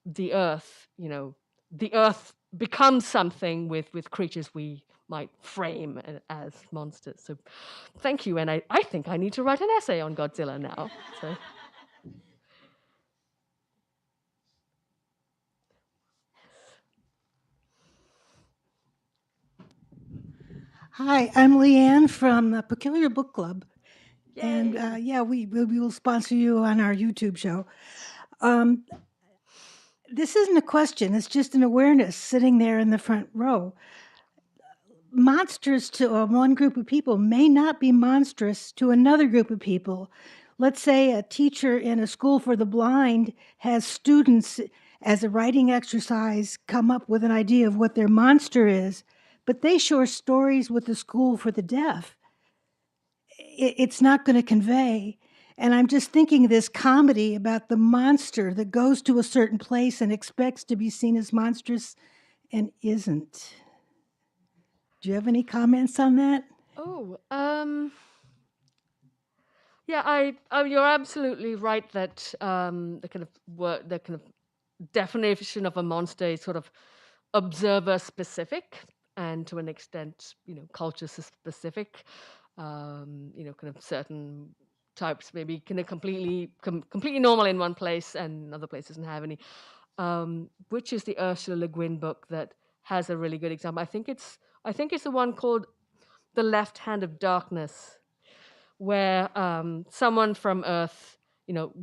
the earth, the earth becomes something with creatures we might frame as monsters. So thank you, and I think I need to write an essay on Godzilla now. So. Hi, I'm Leanne from the Peculiar Book Club. And Yay. yeah, we will sponsor you on our YouTube show. This isn't a question, it's just an awareness sitting there in the front row. Monsters to one group of people may not be monstrous to another group of people. Let's say a teacher in a school for the blind has students, as a writing exercise, come up with an idea of what their monster is, but they share stories with the school for the deaf. It's not going to convey. And I'm just thinking of this comedy about the monster that goes to a certain place and expects to be seen as monstrous and isn't. Do you have any comments on that? Oh, yeah, you're absolutely right that the kind of definition of a monster is sort of observer specific, and to an extent, culture specific. Kind of certain types maybe kind of completely normal in one place, and another place doesn't have any. Which is the Ursula Le Guin book that has a really good example? I think it's the one called The Left Hand of Darkness, where someone from Earth,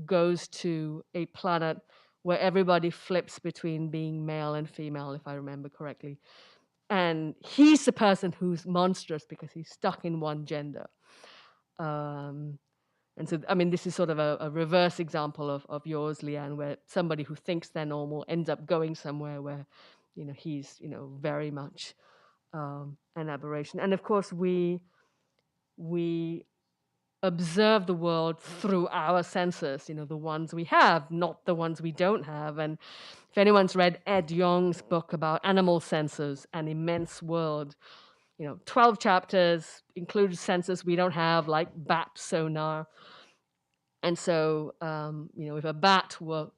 goes to a planet where everybody flips between being male and female, if I remember correctly. And he's the person who's monstrous because he's stuck in one gender. And so, I mean, this is sort of a reverse example of yours, Leanne, where somebody who thinks they're normal ends up going somewhere where, he's, very much an aberration. And of course, we observe the world through our senses, the ones we have, not the ones we don't have. And if anyone's read Ed Yong's book about animal senses, An Immense World, 12 chapters, includes senses we don't have, like bat sonar. And so, if a bat were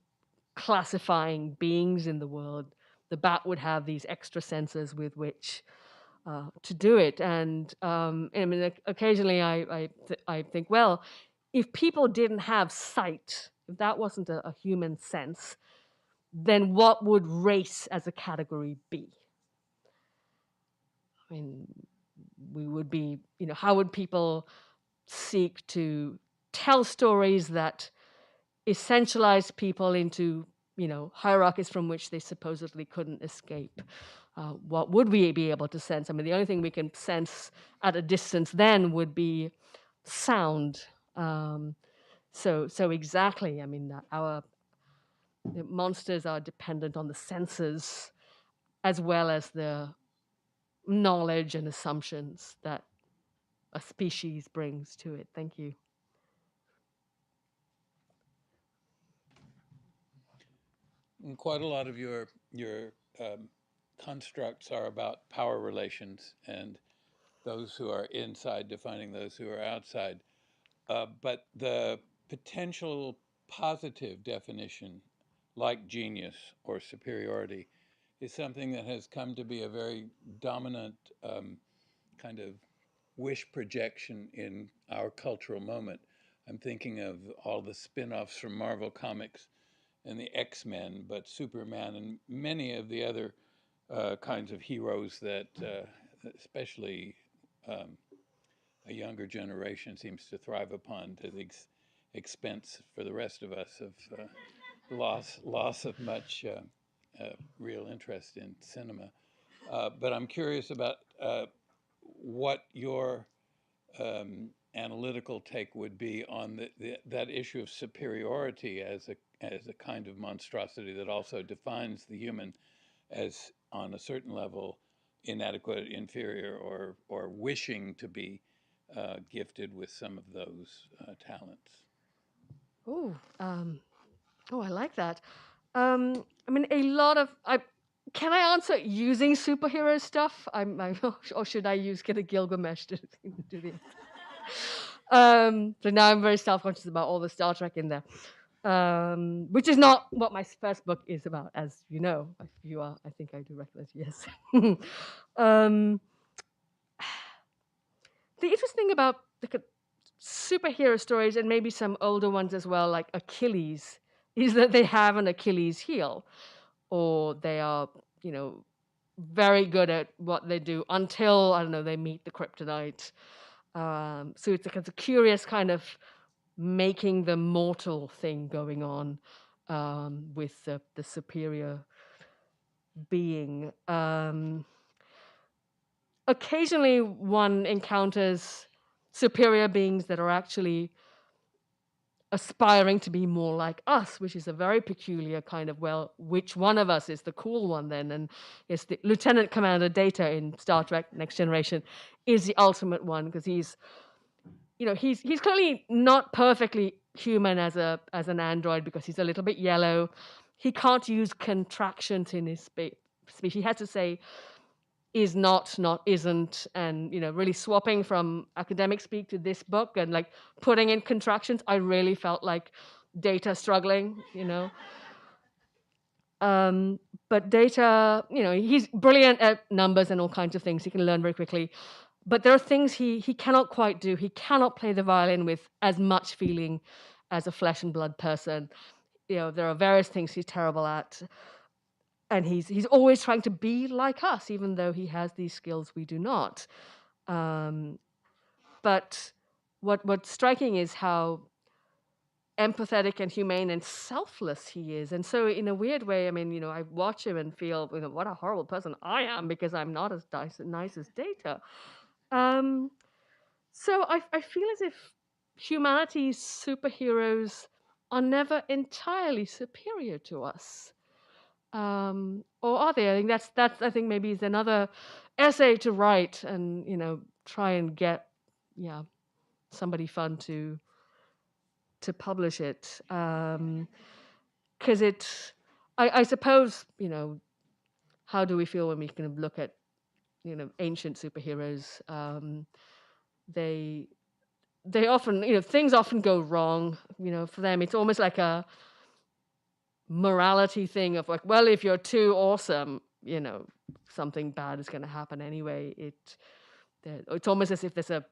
classifying beings in the world, the bat would have these extra senses with which to do it. And I mean, occasionally I think, well, if people didn't have sight, if that wasn't a human sense, then what would race as a category be? I mean, we would be, how would people seek to tell stories that essentialize people into, hierarchies from which they supposedly couldn't escape? What would we be able to sense? I mean, the only thing we can sense at a distance then would be sound. So exactly. I mean, our monsters are dependent on the senses as well as the knowledge and assumptions that a species brings to it. Thank you. And quite a lot of your constructs are about power relations and those who are inside defining those who are outside. But the potential positive definition, like genius or superiority, is something that has come to be a very dominant kind of wish projection in our cultural moment. I'm thinking of all the spin-offs from Marvel Comics and the X-Men, but Superman and many of the other kinds of heroes that especially a younger generation seems to thrive upon, to the expense for the rest of us of loss of much real interest in cinema. But I'm curious about what your analytical take would be on that issue of superiority as a kind of monstrosity that also defines the human as, on a certain level, inadequate, inferior, or wishing to be gifted with some of those talents. Oh, I like that. I mean, a lot of can I answer using superhero stuff? Or should I use kind of Gilgamesh to do the? So now I'm very self-conscious about all the Star Trek in there, which is not what my first book is about, as you know. If you are, I think I do recognize. Yes. The interesting thing about the superhero stories, and maybe some older ones as well, like Achilles, is that they have an Achilles heel, or they are, very good at what they do until, I don't know, they meet the kryptonite. So it's a curious kind of making the mortal thing going on with the superior being. Occasionally, one encounters superior beings that are actually aspiring to be more like us, which is a very peculiar kind of, well, which one of us is the cool one then? And it's the Lieutenant Commander Data in Star Trek Next Generation is the ultimate one, because he's clearly not perfectly human as an android, because he's a little bit yellow. He can't use contractions in his speech. He has to say is not isn't, and really swapping from academic speak to this book and like putting in contractions. I really felt like Data struggling. But Data, he's brilliant at numbers and all kinds of things. He can learn very quickly, but there are things he cannot quite do. He cannot play the violin with as much feeling as a flesh and blood person. There are various things he's terrible at, and he's always trying to be like us, even though he has these skills we do not. But what's striking is how empathetic and humane and selfless he is. And so in a weird way, I mean, I watch him and feel, what a horrible person I am, because I'm not as nice as Data. So I feel as if humanity's superheroes are never entirely superior to us. Or are they? I think that's I think maybe is another essay to write, and try and get somebody fun to publish it, because I suppose how do we feel when we kind of look at ancient superheroes? They often things often go wrong. For them it's almost like a morality thing of like, well, if you're too awesome, something bad is going to happen anyway. It's almost as if the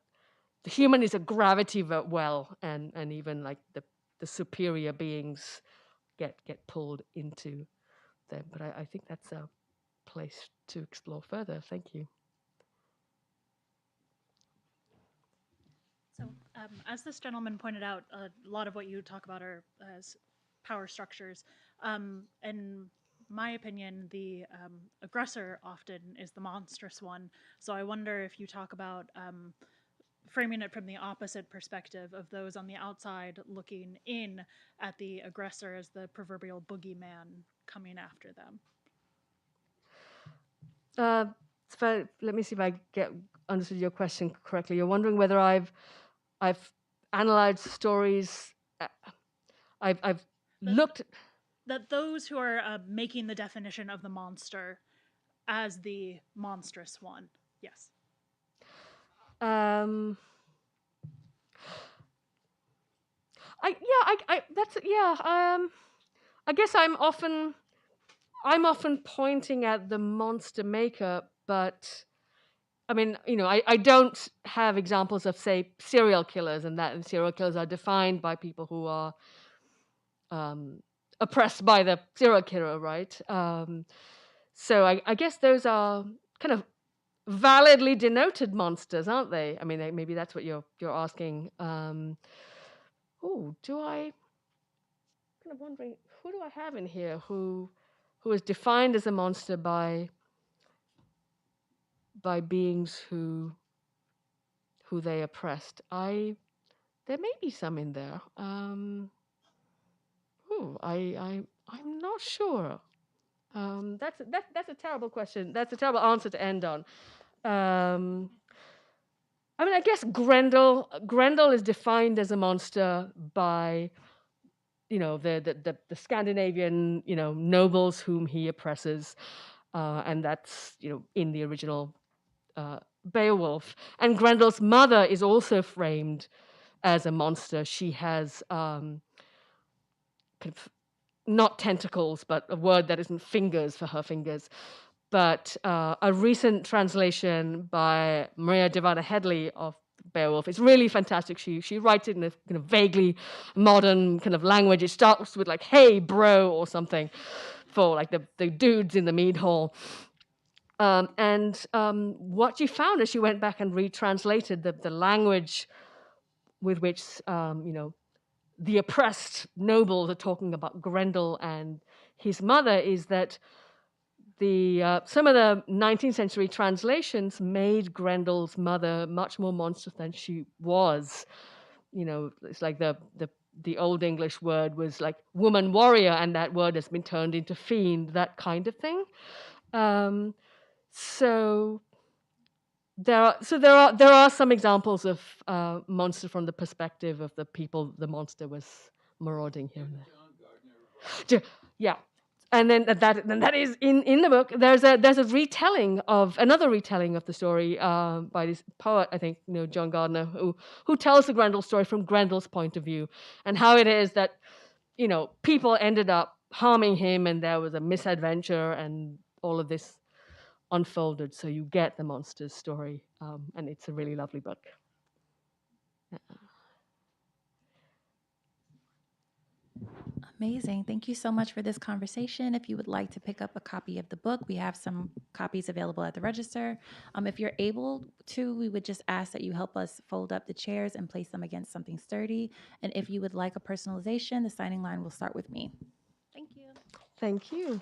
human is a gravity well, and even like the superior beings get pulled into them. But I think that's a place to explore further. Thank you. So, as this gentleman pointed out, a lot of what you talk about are as power structures. In my opinion, the aggressor often is the monstrous one. So I wonder if you talk about framing it from the opposite perspective of those on the outside looking in at the aggressor as the proverbial boogeyman coming after them. So let me see if I understood your question correctly. You're wondering whether I've analyzed stories. I've looked that those who are making the definition of the monster as the monstrous one. Yes. I guess I'm often I'm often pointing at the monster maker, but I mean, I don't have examples of, say, serial killers, and serial killers are defined by people who are oppressed by the serial killer, right? So I guess those are kind of validly denoted monsters, aren't they? I mean, maybe that's what you're asking. Do I? Kind of wondering, who do I have in here who is defined as a monster by beings who they oppressed? There may be some in there. I'm not sure. That's a terrible question. That's a terrible answer to end on. I mean, I guess Grendel is defined as a monster by the Scandinavian nobles whom he oppresses, and that's in the original Beowulf. And Grendel's mother is also framed as a monster. She has kind of not tentacles, but a word that isn't fingers for her fingers. But a recent translation by Maria Devana Headley of Beowulf. It's really fantastic. She writes it in a kind of vaguely modern kind of language. It starts with like, "Hey, bro," or something for like the dudes in the mead hall. What she found is she went back and retranslated the language with which the oppressed nobles are talking about Grendel and his mother, is that some of the 19th century translations made Grendel's mother much more monstrous than she was. It's like the Old English word was like woman warrior, and that word has been turned into fiend, that kind of thing. So there are some examples of monster from the perspective of the people the monster was marauding here and there. Yeah, and then that is in the book. There's a retelling of another retelling of the story by this poet, I think, John Gardner, who tells the Grendel story from Grendel's point of view, and how it is that people ended up harming him, and there was a misadventure, and all of this unfolded. So you get the monster's story, and it's a really lovely book. Amazing. Thank you so much for this conversation. If you would like to pick up a copy of the book, we have some copies available at the register. If you're able to, we would just ask that you help us fold up the chairs and place them against something sturdy. And if you would like a personalization, the signing line will start with me. Thank you. Thank you.